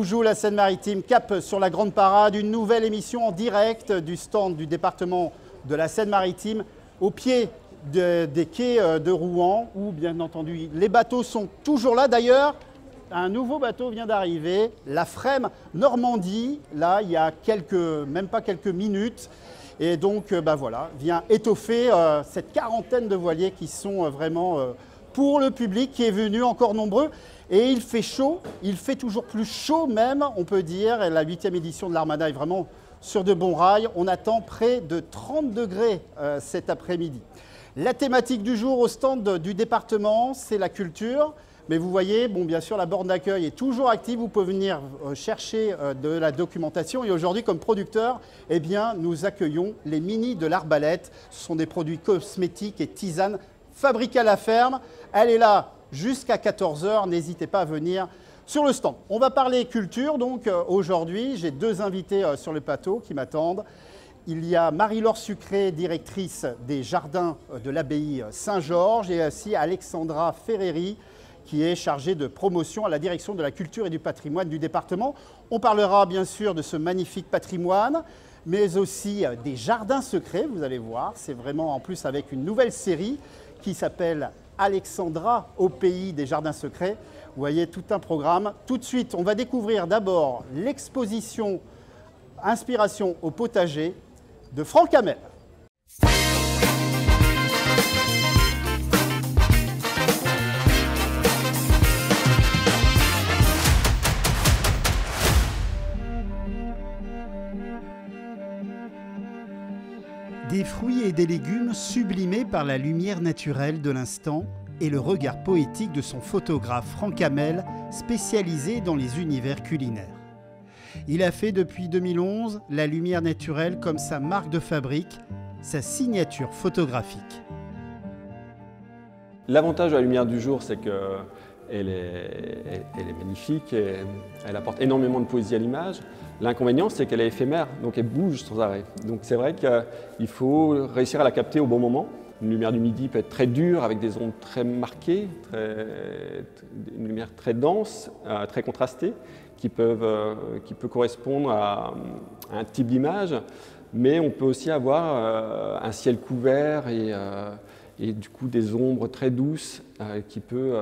Anjou, la Seine-Maritime, cap sur la Grande Parade, une nouvelle émission en direct du stand du département de la Seine-Maritime au pied des quais de Rouen où bien entendu les bateaux sont toujours là. D'ailleurs, un nouveau bateau vient d'arriver, la Frême Normandie, là il y a même pas quelques minutes. Et donc voilà, vient étoffer cette quarantaine de voiliers qui sont vraiment pour le public qui est venu encore nombreux. Et il fait chaud, il fait toujours plus chaud même, on peut dire. Et la 8e édition de l'Armada est vraiment sur de bons rails. On attend près de 30 degrés cet après-midi. La thématique du jour au stand du département, c'est la culture. Mais vous voyez, bon, bien sûr, la borne d'accueil est toujours active. Vous pouvez venir chercher de la documentation. Et aujourd'hui, comme producteur, eh bien, nous accueillons les Mini de l'Arbalète. Ce sont des produits cosmétiques et tisanes fabriqués à la ferme. Elle est là jusqu'à 14 h. N'hésitez pas à venir sur le stand. On va parler culture. Donc aujourd'hui, j'ai deux invités sur le plateau qui m'attendent. Il y a Marie-Laure Sucré, directrice des jardins de l'abbaye Saint-Georges, et aussi Alexandra Ferreri, qui est chargée de promotion à la direction de la culture et du patrimoine du département. On parlera bien sûr de ce magnifique patrimoine, mais aussi des jardins secrets, vous allez voir. C'est vraiment en plus avec une nouvelle série qui s'appelle Alexandra au pays des jardins secrets. Vous voyez tout un programme. Tout de suite, on va découvrir d'abord l'exposition Inspiration au potager de Franck Hamel. Des fruits et des légumes sublimés par la lumière naturelle de l'instant et le regard poétique de son photographe Franck Hamel, spécialisé dans les univers culinaires. Il a fait depuis 2011 la lumière naturelle comme sa marque de fabrique, sa signature photographique. L'avantage de la lumière du jour, c'est qu'elle est magnifique, et elle apporte énormément de poésie à l'image. L'inconvénient, c'est qu'elle est éphémère, donc elle bouge sans arrêt. Donc c'est vrai qu'il faut réussir à la capter au bon moment. Une lumière du midi peut être très dure, avec des ombres très marquées, une lumière très dense, très contrastée, qui peut correspondre à un type d'image. Mais on peut aussi avoir un ciel couvert et du coup des ombres très douces qui peut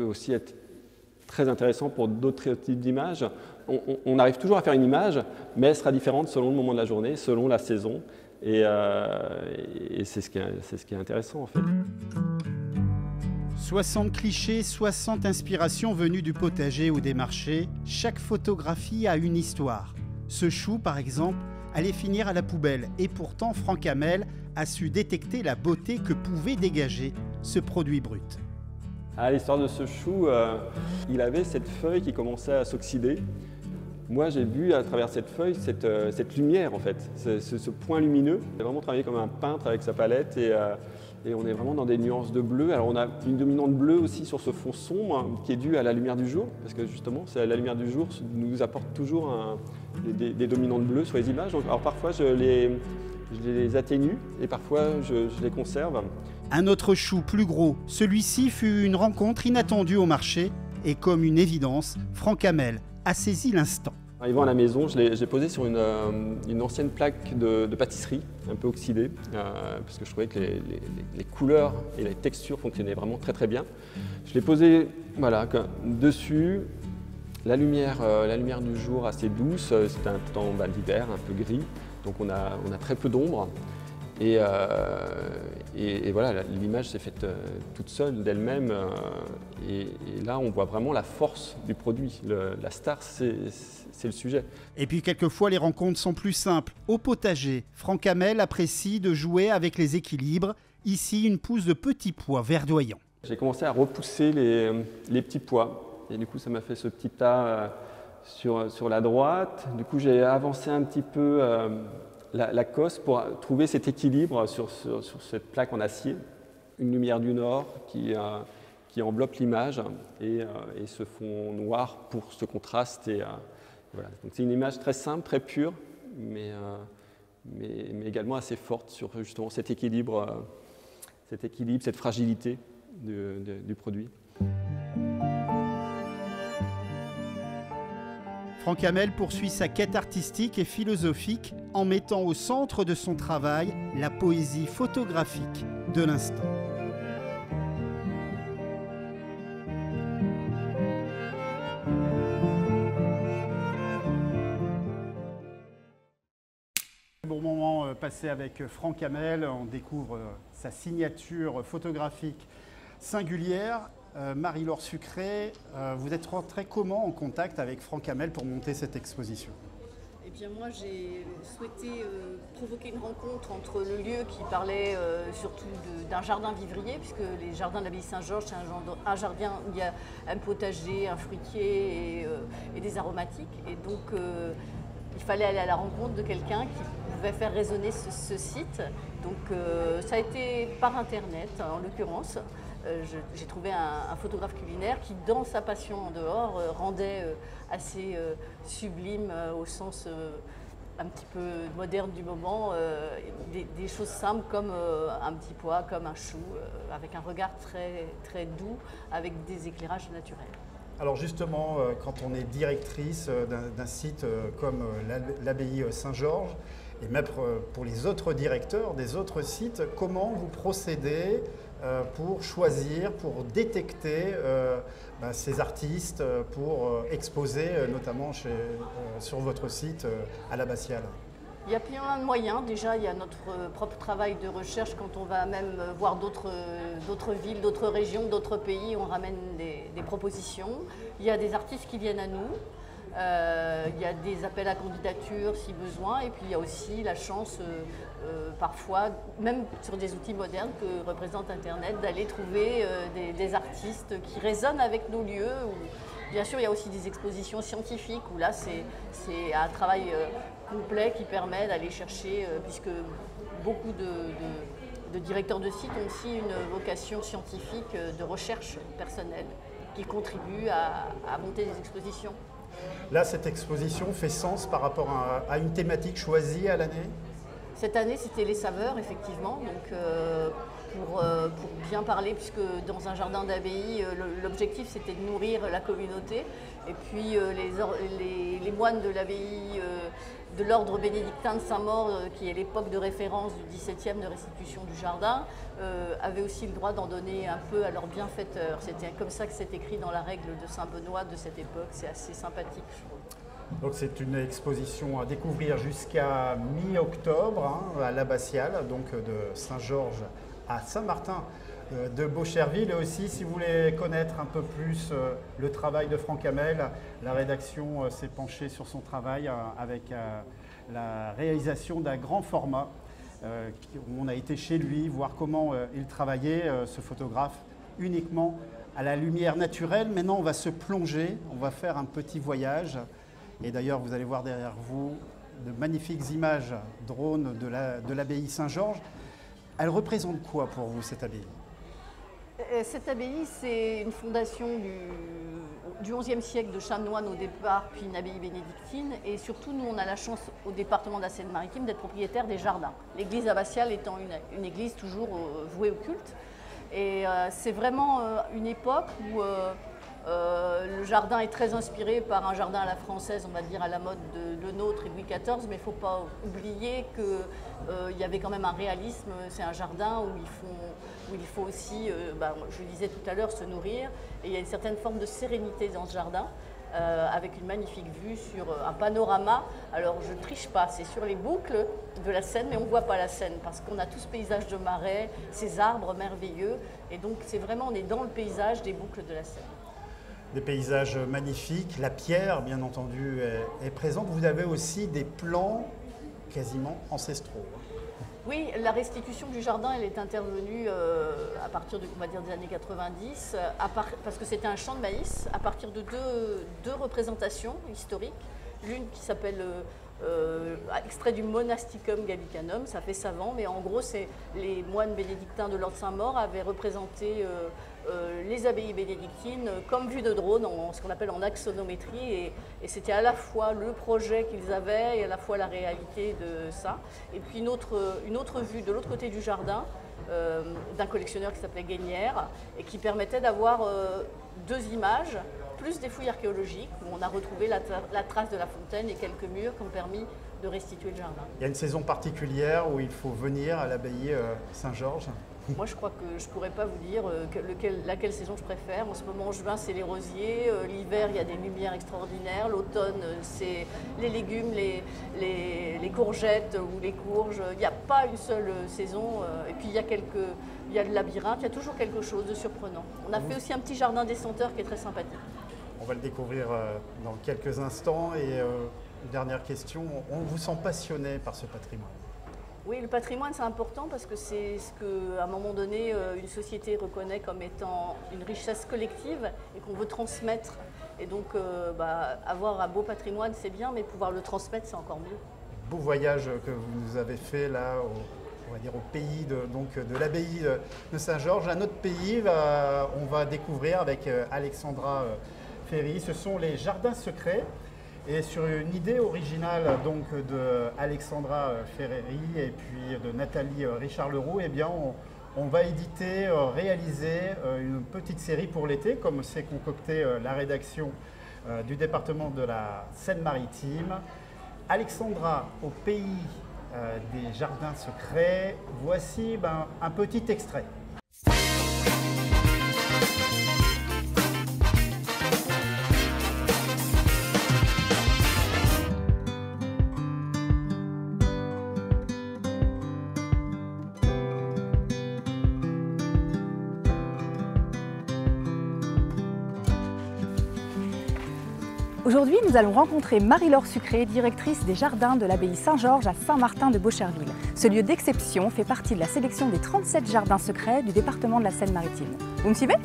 aussi être très intéressant pour d'autres types d'images. On arrive toujours à faire une image, mais elle sera différente selon le moment de la journée, selon la saison. Et c'est ce qui est intéressant en fait. 60 clichés, 60 inspirations venues du potager ou des marchés. Chaque photographie a une histoire. Ce chou, par exemple, allait finir à la poubelle. Et pourtant, Franck Hamel a su détecter la beauté que pouvait dégager ce produit brut. À l'histoire de ce chou, il avait cette feuille qui commençait à s'oxyder. Moi, j'ai vu à travers cette feuille cette lumière, en fait, ce point lumineux. J'ai vraiment travaillé comme un peintre avec sa palette et on est vraiment dans des nuances de bleu. Alors, on a une dominante bleue aussi sur ce fond sombre qui est due à la lumière du jour, parce que justement, la lumière du jour nous apporte toujours des dominantes bleues sur les images. Alors, parfois, je les atténue et parfois, je les conserve. Un autre chou plus gros, celui-ci fut une rencontre inattendue au marché et comme une évidence, Franck Hamel a saisi l'instant. Arrivant à la maison, je l'ai posé sur une ancienne plaque de pâtisserie, un peu oxydée, parce que je trouvais que les couleurs et les textures fonctionnaient vraiment très très bien. Je l'ai posé voilà, dessus, la lumière du jour assez douce, c'était un temps d'hiver, un peu gris, donc on a très peu d'ombre. Et voilà, l'image s'est faite toute seule d'elle-même. Et là, on voit vraiment la force du produit. La star, c'est le sujet. Et puis, quelquefois, les rencontres sont plus simples. Au potager, Franck Hamel apprécie de jouer avec les équilibres. Ici, une pousse de petits pois verdoyants. J'ai commencé à repousser les petits pois. Et du coup, ça m'a fait ce petit tas sur la droite. Du coup, j'ai avancé un petit peu la cosse pour trouver cet équilibre sur cette plaque en acier. Une lumière du nord qui enveloppe l'image et ce fond noir pour ce contraste. Voilà. Donc c'est une image très simple, très pure, mais également assez forte sur justement cet équilibre, cette fragilité du produit. Franck Hamel poursuit sa quête artistique et philosophique en mettant au centre de son travail la poésie photographique de l'instant. Bon moment passé avec Franck Hamel, on découvre sa signature photographique singulière. Marie-Laure Sucré, vous êtes rentrée comment en contact avec Franck Hamel pour monter cette exposition? Eh bien moi j'ai souhaité provoquer une rencontre entre le lieu qui parlait surtout d'un jardin vivrier, puisque les jardins de l'abbaye Saint-Georges c'est un jardin où il y a un potager, un fruitier et des aromatiques. Et donc il fallait aller à la rencontre de quelqu'un qui pouvait faire résonner ce site. Donc ça a été par internet en l'occurrence. J'ai trouvé un photographe culinaire qui, dans sa passion en dehors, rendait assez sublime, au sens un petit peu moderne du moment, des choses simples comme un petit pois, comme un chou, avec un regard très, très doux, avec des éclairages naturels. Alors justement, quand on est directrice d'un site comme l'abbaye Saint-Georges, et même pour les autres directeurs des autres sites, comment vous procédez pour choisir, pour détecter ces artistes, pour exposer notamment sur votre site à l'Abbatiale? Il y a plein de moyens. Déjà, il y a notre propre travail de recherche quand on va même voir d'autres villes, d'autres régions, d'autres pays. On ramène des propositions. Il y a des artistes qui viennent à nous. Il y a des appels à candidature si besoin. Et puis il y a aussi la chance, parfois, même sur des outils modernes que représente Internet, d'aller trouver des artistes qui résonnent avec nos lieux. Bien sûr, il y a aussi des expositions scientifiques où là, c'est un travail complet qui permet d'aller chercher, puisque beaucoup de directeurs de sites ont aussi une vocation scientifique de recherche personnelle qui contribue à monter des expositions. Là, cette exposition fait sens par rapport à une thématique choisie à l'année? Cette année, c'était les saveurs, effectivement. Donc, pour bien parler, puisque dans un jardin d'abbaye, l'objectif c'était de nourrir la communauté. Et puis les moines de l'abbaye de l'ordre bénédictin de Saint-Maur, qui est l'époque de référence du XVIIe de restitution du jardin, avaient aussi le droit d'en donner un peu à leurs bienfaiteurs. C'était comme ça que c'est écrit dans la règle de Saint-Benoît de cette époque. C'est assez sympathique, je trouve. Donc c'est une exposition à découvrir jusqu'à mi-octobre à l'Abbatiale, donc de Saint-Georges à Saint-Martin de Beaucherville. Et aussi, si vous voulez connaître un peu plus le travail de Franck Hamel, la rédaction s'est penchée sur son travail avec la réalisation d'un grand format. On a été chez lui voir comment il travaillait, ce photographe, uniquement à la lumière naturelle. Maintenant, on va se plonger, on va faire un petit voyage. Et d'ailleurs, vous allez voir derrière vous de magnifiques images drone de l'abbaye Saint-Georges. Elle représente quoi pour vous, cette abbaye? Cette abbaye, c'est une fondation du XIe siècle de chanoines au départ, puis une abbaye bénédictine. Et surtout, nous, on a la chance au département de la Seine-Maritime d'être propriétaire des jardins. L'église abbatiale étant une église toujours vouée au culte. Et c'est vraiment une époque où le jardin est très inspiré par un jardin à la française, on va dire à la mode de le nôtre et Louis XIV, mais il ne faut pas oublier qu'il y avait quand même un réalisme. C'est un jardin où il faut aussi, je le disais tout à l'heure, se nourrir. Et il y a une certaine forme de sérénité dans ce jardin, avec une magnifique vue sur un panorama. Alors je ne triche pas, c'est sur les boucles de la Seine, mais on ne voit pas la Seine parce qu'on a tout ce paysage de marais, ces arbres merveilleux. Et donc c'est vraiment, on est dans le paysage des boucles de la Seine. Des paysages magnifiques, la pierre bien entendu est présente. Vous avez aussi des plans quasiment ancestraux. Oui, la restitution du jardin, elle est intervenue à partir on va dire, des années 90, parce que c'était un champ de maïs, à partir de deux représentations historiques. L'une qui s'appelle extrait du Monasticum Gallicanum, ça fait savant, mais en gros, c'est les moines bénédictins de l'ordre Saint-Maur avaient représenté les abbayes bénédictines comme vue de drone, ce qu'on appelle en axonométrie, et c'était à la fois le projet qu'ils avaient et à la fois la réalité de ça. Et puis une autre vue de l'autre côté du jardin, d'un collectionneur qui s'appelait Guénière, et qui permettait d'avoir deux images, plus des fouilles archéologiques où on a retrouvé la trace de la fontaine et quelques murs qui ont permis de restituer le jardin. Il y a une saison particulière où il faut venir à l'abbaye Saint-Georges. Moi, je crois que je ne pourrais pas vous dire laquelle saison je préfère. En ce moment, en juin, c'est les rosiers. L'hiver, il y a des lumières extraordinaires. L'automne, c'est les légumes, les courgettes ou les courges. Il n'y a pas une seule saison. Et puis, il y a le labyrinthe. Il y a toujours quelque chose de surprenant. On a fait aussi un petit jardin des senteurs qui est très sympathique. On va le découvrir dans quelques instants. Et une dernière question, on vous sent passionné par ce patrimoine? Oui, le patrimoine, c'est important parce que c'est ce qu'à un moment donné, une société reconnaît comme étant une richesse collective et qu'on veut transmettre. Et donc, avoir un beau patrimoine, c'est bien, mais pouvoir le transmettre, c'est encore mieux. Beau voyage que vous nous avez fait là, on va dire au pays de l'abbaye de Saint-Georges. Un autre pays, on va découvrir avec Alexandra Ferry, ce sont les jardins secrets. Et sur une idée originale donc de Alexandra Ferry et puis de Nathalie Richard-Leroux, eh bien on va éditer, réaliser une petite série pour l'été, comme c'est concocté la rédaction du département de la Seine-Maritime. Alexandra au pays des jardins secrets, voici un petit extrait. Aujourd'hui, nous allons rencontrer Marie-Laure Sucré, directrice des jardins de l'abbaye Saint-Georges à Saint-Martin-de-Beaucherville. Ce lieu d'exception fait partie de la sélection des 37 jardins secrets du département de la Seine-Maritime. Vous me suivez ?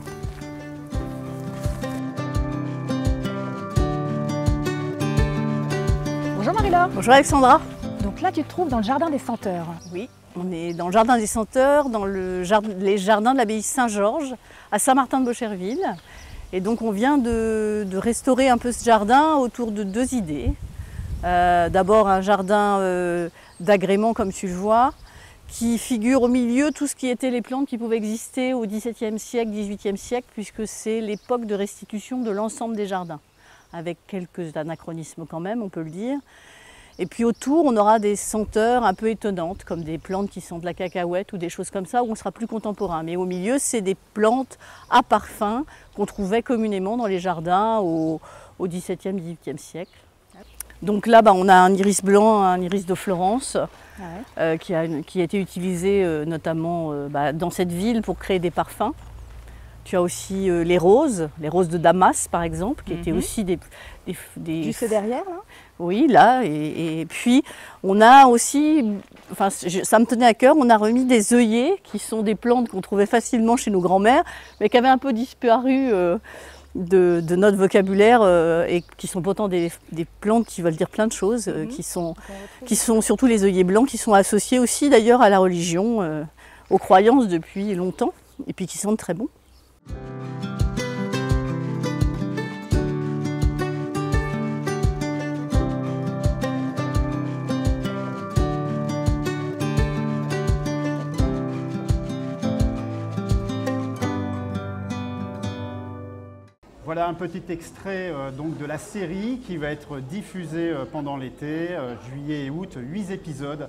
Bonjour Marie-Laure. Bonjour Alexandra. Donc là, tu te trouves dans le jardin des senteurs. Oui, on est dans le jardin des senteurs, dans les jardins de l'abbaye Saint-Georges à Saint-Martin-de-Beaucherville. Et donc on vient de restaurer un peu ce jardin autour de deux idées. D'abord un jardin d'agrément comme tu le vois, qui figure au milieu tout ce qui était les plantes qui pouvaient exister au XVIIe siècle, XVIIIe siècle, puisque c'est l'époque de restitution de l'ensemble des jardins, avec quelques anachronismes quand même, on peut le dire. Et puis autour, on aura des senteurs un peu étonnantes, comme des plantes qui sont de la cacahuète ou des choses comme ça, où on sera plus contemporain. Mais au milieu, c'est des plantes à parfum qu'on trouvait communément dans les jardins au XVIIe, XVIIIe siècle. Donc là, on a un iris blanc, un iris de Florence, qui a été utilisé notamment dans cette ville pour créer des parfums. Tu as aussi les roses de Damas par exemple, qui étaient aussi des Juste derrière là ? Oui, là, et puis on a aussi, ça me tenait à cœur, on a remis des œillets qui sont des plantes qu'on trouvait facilement chez nos grands-mères, mais qui avaient un peu disparu de notre vocabulaire et qui sont pourtant des plantes qui veulent dire plein de choses, qui sont surtout les œillets blancs, qui sont associés aussi d'ailleurs à la religion, aux croyances depuis longtemps, et puis qui sentent très bon. Voilà un petit extrait donc de la série qui va être diffusée pendant l'été, juillet et août, 8 épisodes.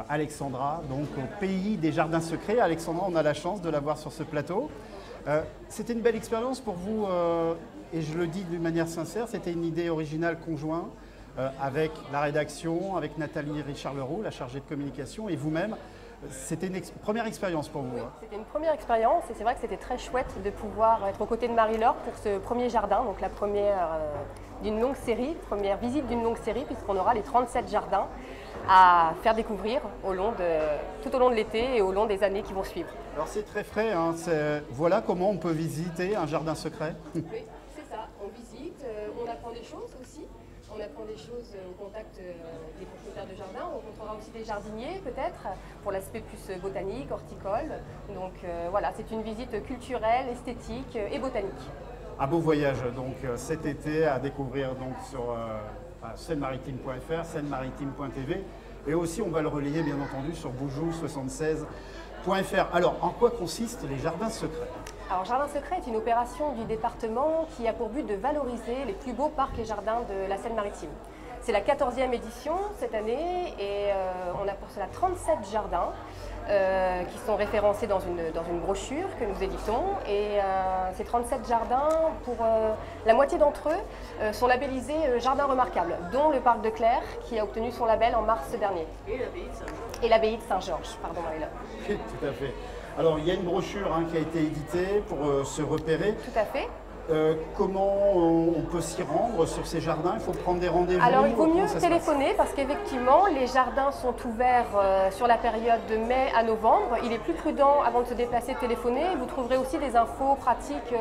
Alexandra, donc au pays des jardins secrets. Alexandra, on a la chance de la voir sur ce plateau. C'était une belle expérience pour vous, et je le dis d'une manière sincère, c'était une idée originale conjointe avec la rédaction, avec Nathalie Richard-Leroux, la chargée de communication, et vous-même. C'était une première expérience pour vous. Oui, c'était une première expérience et c'est vrai que c'était très chouette de pouvoir être aux côtés de Marie-Laure pour ce premier jardin, donc la première d'une longue série, première visite d'une longue série, puisqu'on aura les 37 jardins à faire découvrir tout au long de l'été et au long des années qui vont suivre. Alors c'est très frais, hein, voilà comment on peut visiter un jardin secret. Oui, c'est ça, on visite, on apprend des choses aussi. On apprend des choses au contact des propriétaires de jardins. On rencontrera aussi des jardiniers peut-être pour l'aspect plus botanique, horticole. Donc voilà, c'est une visite culturelle, esthétique et botanique. Un beau voyage donc cet été à découvrir donc sur seine-maritime.fr, seine-maritime.tv, et aussi on va le relayer bien entendu sur Boujou 76 Alors, en quoi consistent les jardins secrets? Alors, Jardin Secret est une opération du département qui a pour but de valoriser les plus beaux parcs et jardins de la Seine-Maritime. C'est la 14e édition cette année et on a pour cela 37 jardins qui sont référencés dans une brochure que nous éditons. Et ces 37 jardins, pour la moitié d'entre eux, sont labellisés Jardins remarquables, dont le parc de Clères qui a obtenu son label en mars dernier. Et l'abbaye de Saint-Georges. Et l'abbaye de Saint-Georges, pardon Marie-Laure. Tout à fait. Alors, il y a une brochure qui a été éditée pour se repérer. Tout à fait. Comment on peut s'y rendre sur ces jardins? Il faut prendre des rendez-vous? Alors il vaut mieux Comment ça se téléphoner parce qu'effectivement les jardins sont ouverts sur la période de mai à novembre. Il est plus prudent avant de se déplacer de téléphoner. Vous trouverez aussi des infos pratiques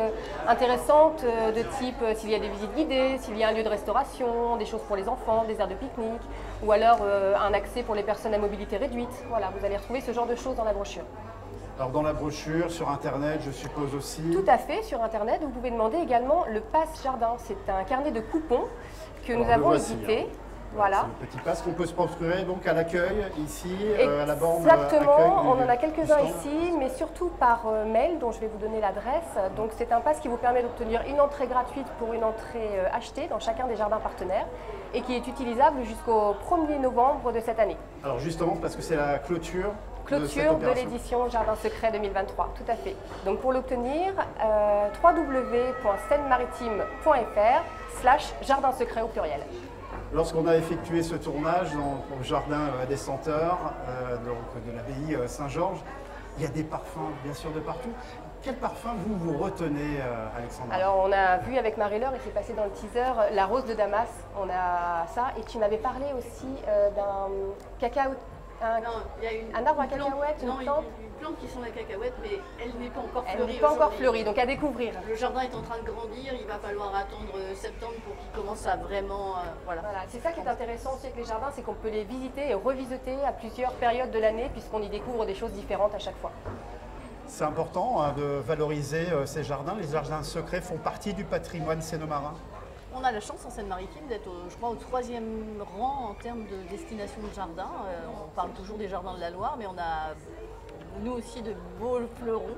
intéressantes de type s'il y a des visites guidées, s'il y a un lieu de restauration, des choses pour les enfants, des aires de pique-nique ou alors un accès pour les personnes à mobilité réduite. Voilà, vous allez retrouver ce genre de choses dans la brochure. Alors dans la brochure, sur Internet, je suppose aussi? Tout à fait, sur Internet, vous pouvez demander également le Pass Jardin. C'est un carnet de coupons que nous avons édité. Voilà. C'est le petit pass qu'on peut se procurer donc à l'accueil, ici, à la borne. Exactement, on en a quelques-uns ici, mais surtout par mail, dont je vais vous donner l'adresse. Donc c'est un pass qui vous permet d'obtenir une entrée gratuite pour une entrée achetée dans chacun des jardins partenaires et qui est utilisable jusqu'au 1er novembre de cette année. Alors justement, parce que c'est la clôture de l'édition Jardin Secret 2023, tout à fait. Donc pour l'obtenir, www.seine-maritime.fr/jardin secret au pluriel. Lorsqu'on a effectué ce tournage au jardin des Senteurs, donc de l'abbaye Saint-Georges, il y a des parfums bien sûr de partout. Quel parfum vous retenez, Alexandra? Alors on a vu avec Marie-Laure, et c'est passé dans le teaser, la rose de Damas, on a ça. Et tu m'avais parlé aussi d'un cacao. Il y a un arbre à cacahuètes, une plante qui sent la cacahuète, mais elle n'est pas encore fleurie. Elle n'est pas encore fleurie, donc à découvrir. Le jardin est en train de grandir, il va falloir attendre septembre pour qu'il commence à vraiment... Voilà, c'est ça qui est intéressant aussi avec les jardins, c'est qu'on peut les visiter et revisiter à plusieurs périodes de l'année, puisqu'on y découvre des choses différentes à chaque fois. C'est important de valoriser ces jardins. Les jardins secrets font partie du patrimoine sénomarin. On a la chance en Seine-Maritime d'être, je crois, au 3e rang en termes de destination de jardins. On parle toujours des jardins de la Loire, mais on a nous aussi de beaux fleurons.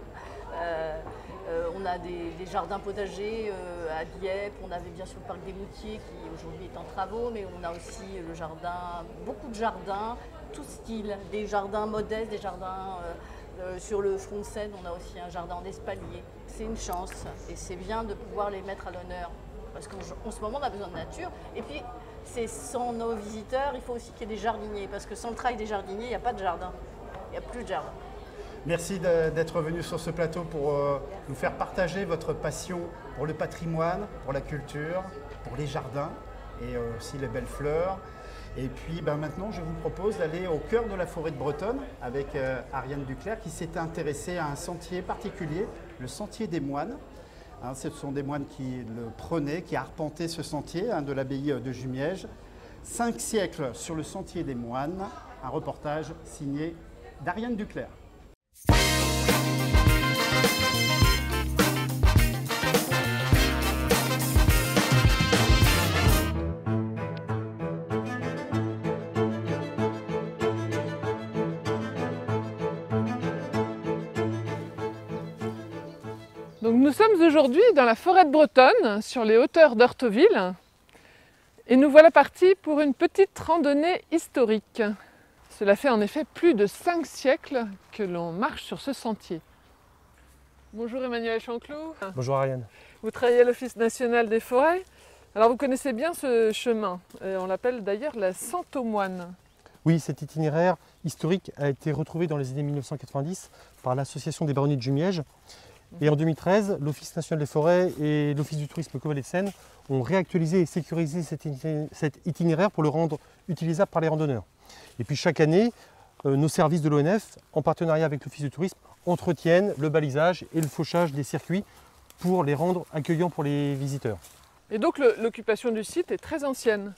On a des jardins potagers à Dieppe, on avait bien sûr le parc des Moutiers qui aujourd'hui est en travaux, mais on a aussi le jardin, beaucoup de jardins, tout style, des jardins modestes, des jardins sur le front de Seine, on a aussi un jardin en espalier. C'est une chance et c'est bien de pouvoir les mettre à l'honneur. Parce qu'en ce moment, on a besoin de nature. Et puis, c'est sans nos visiteurs, il faut aussi qu'il y ait des jardiniers. Parce que sans le travail des jardiniers, il n'y a pas de jardin. Il n'y a plus de jardin. Merci d'être venu sur ce plateau pour nous faire partager votre passion pour le patrimoine, pour la culture, pour les jardins et aussi les belles fleurs. Et puis maintenant, je vous propose d'aller au cœur de la forêt de Bretonne avec Ariane Duclerc qui s'est intéressée à un sentier particulier, le sentier des moines. Ce sont des moines qui le prenaient, qui arpentaient ce sentier de l'abbaye de Jumièges. 5 siècles sur le sentier des moines, un reportage signé d'Ariane Duclerc. Donc nous sommes aujourd'hui dans la forêt de Bretonne, sur les hauteurs d'Heurteville, et nous voilà partis pour une petite randonnée historique. Cela fait en effet plus de 5 siècles que l'on marche sur ce sentier. Bonjour Emmanuel Chanclot. Bonjour Ariane. Vous travaillez à l'Office national des forêts. Alors vous connaissez bien ce chemin, on l'appelle d'ailleurs la Sente aux moines. Oui, cet itinéraire historique a été retrouvé dans les années 1990 par l'association des baronnies de Jumièges. Et en 2013, l'Office national des forêts et l'Office du tourisme Caux-Vallée de Seine ont réactualisé et sécurisé cet itinéraire pour le rendre utilisable par les randonneurs. Et puis chaque année, nos services de l'ONF, en partenariat avec l'Office du tourisme, entretiennent le balisage et le fauchage des circuits pour les rendre accueillants pour les visiteurs. Et donc l'occupation du site est très ancienne.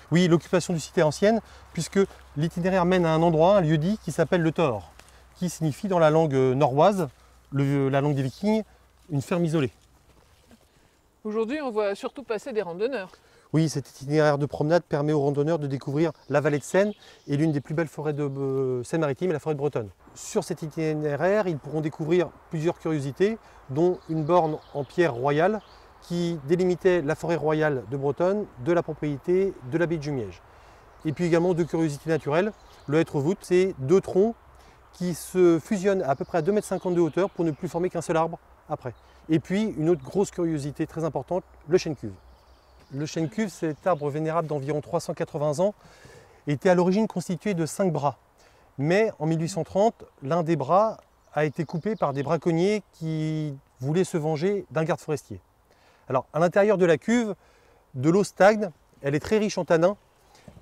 Oui, l'occupation du site est ancienne puisque l'itinéraire mène à un endroit, un lieu-dit qui s'appelle le Thor, qui signifie dans la langue norroise, la langue des Vikings, une ferme isolée. Aujourd'hui, on voit surtout passer des randonneurs. Oui, cet itinéraire de promenade permet aux randonneurs de découvrir la vallée de Seine et l'une des plus belles forêts de Seine-Maritime, la forêt de Bretonne. Sur cet itinéraire, ils pourront découvrir plusieurs curiosités, dont une borne en pierre royale qui délimitait la forêt royale de Bretonne de la propriété de l'abbaye de Jumièges. Et puis également deux curiosités naturelles. Le hêtre-voûte, c'est deux troncs qui se fusionnent à peu près à 2,50 m de hauteur pour ne plus former qu'un seul arbre après. Et puis une autre grosse curiosité très importante, le chêne-cuve. Le chêne-cuve, cet arbre vénérable d'environ 380 ans, était à l'origine constitué de 5 bras. Mais en 1830, l'un des bras a été coupé par des braconniers qui voulaient se venger d'un garde forestier. Alors, à l'intérieur de la cuve, de l'eau stagne, elle est très riche en tanins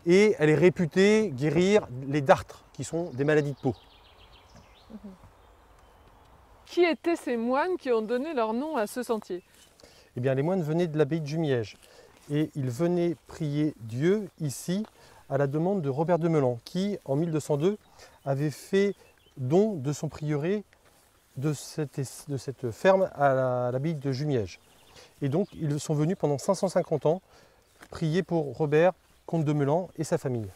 et elle est réputée guérir les dartres, qui sont des maladies de peau. Qui étaient ces moines qui ont donné leur nom à ce sentier? Eh bien, les moines venaient de l'abbaye de Jumièges et ils venaient prier Dieu ici à la demande de Robert de Meulan, qui, en 1202, avait fait don de son prieuré de cette ferme à l'abbaye de Jumièges. Et donc, ils sont venus pendant 550 ans prier pour Robert, comte de Meulan et sa famille.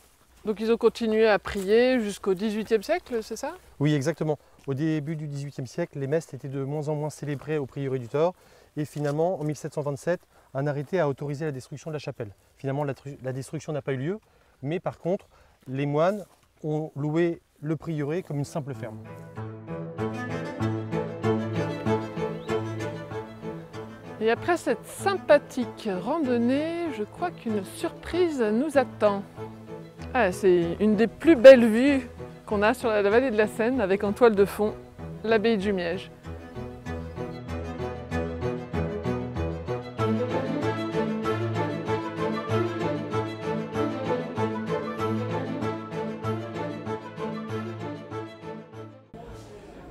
Donc ils ont continué à prier jusqu'au XVIIIe siècle, c'est ça? Oui, exactement. Au début du XVIIIe siècle, les messes étaient de moins en moins célébrées au prieuré du Thor. Et finalement, en 1727, un arrêté a autorisé la destruction de la chapelle. Finalement, la destruction n'a pas eu lieu, mais par contre, les moines ont loué le prieuré comme une simple ferme. Et après cette sympathique randonnée, je crois qu'une surprise nous attend. Ah, c'est une des plus belles vues qu'on a sur la vallée de la Seine, avec en toile de fond l'abbaye de Jumièges.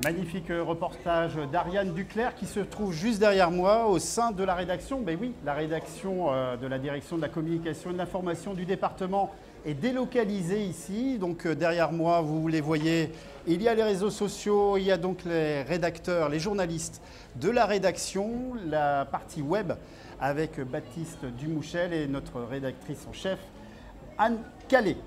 Magnifique reportage d'Ariane Duclerc qui se trouve juste derrière moi au sein de la rédaction. Ben oui, la rédaction de la direction de la communication et de l'information du département est délocalisée ici. Donc derrière moi, vous les voyez, il y a les réseaux sociaux, il y a donc les rédacteurs, les journalistes de la rédaction, la partie web avec Baptiste Dumouchel et notre rédactrice en chef, Anne Calais.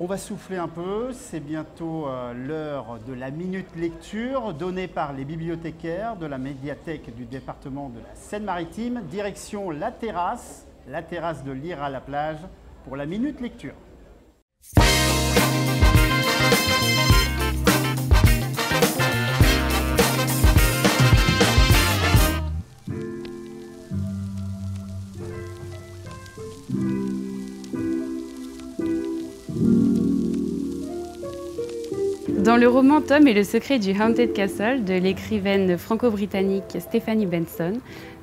On va souffler un peu, c'est bientôt l'heure de la minute lecture donnée par les bibliothécaires de la médiathèque du département de la Seine-Maritime. Direction la terrasse de Lire à la plage pour la minute lecture. Dans le roman Tom et le secret du Haunted Castle de l'écrivaine franco-britannique Stephanie Benson,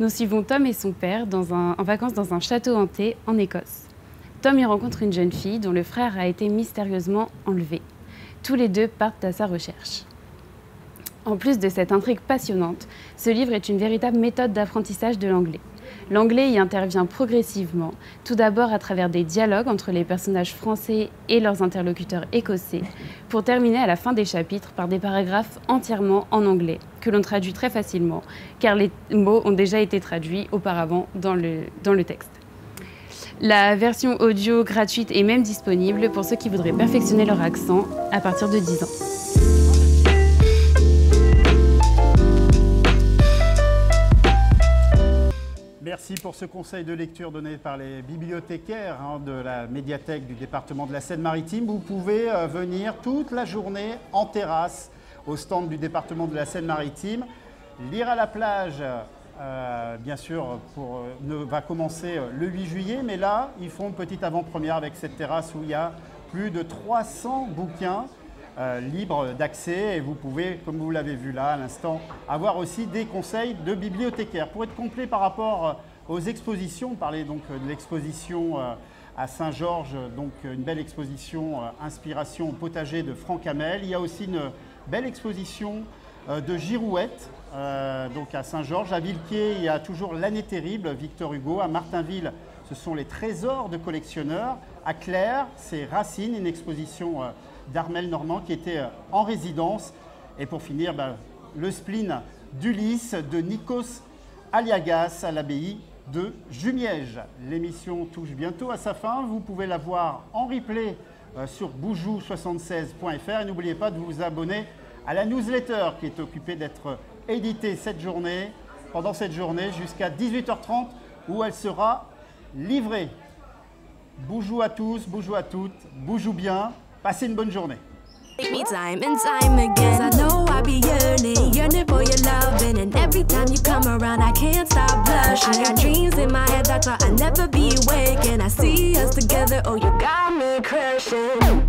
nous suivons Tom et son père en vacances dans un château hanté en Écosse. Tom y rencontre une jeune fille dont le frère a été mystérieusement enlevé. Tous les deux partent à sa recherche. En plus de cette intrigue passionnante, ce livre est une véritable méthode d'apprentissage de l'anglais. L'anglais y intervient progressivement, tout d'abord à travers des dialogues entre les personnages français et leurs interlocuteurs écossais, pour terminer à la fin des chapitres par des paragraphes entièrement en anglais, que l'on traduit très facilement, car les mots ont déjà été traduits auparavant dans le texte. La version audio gratuite est même disponible pour ceux qui voudraient perfectionner leur accent à partir de 10 ans. Merci pour ce conseil de lecture donné par les bibliothécaires de la médiathèque du département de la Seine-Maritime. Vous pouvez venir toute la journée en terrasse au stand du département de la Seine-Maritime. Lire à la plage, bien sûr, va commencer le 8 juillet, mais là, ils font une petite avant-première avec cette terrasse où il y a plus de 300 bouquins libres d'accès et vous pouvez, comme vous l'avez vu là à l'instant, avoir aussi des conseils de bibliothécaires. Pour être complet par rapport aux expositions, on parlait donc de l'exposition à Saint-Georges, donc une belle exposition inspiration au potager de Franck Hamel. Il y a aussi une belle exposition de girouettes donc à Saint-Georges. À Villequier, il y a toujours l'année terrible, Victor Hugo. À Martinville, ce sont les trésors de collectionneurs. À Claire, c'est Racine, une exposition d'Armel Normand qui était en résidence. Et pour finir, le spleen d'Ulysse de Nikos Aliagas à l'abbaye de Jumièges. L'émission touche bientôt à sa fin. Vous pouvez la voir en replay sur boujou76.fr et n'oubliez pas de vous abonner à la newsletter qui est occupée d'être éditée pendant cette journée jusqu'à 18h30 où elle sera livrée. Boujou à tous, boujou à toutes, boujou bien, passez une bonne journée. Me time and time again. I know I be yearning for your loving, and every time you come around, I can't stop blushing. I got dreams in my head, that's why I'll never be awake, and I see us together. Oh, you got me crushing.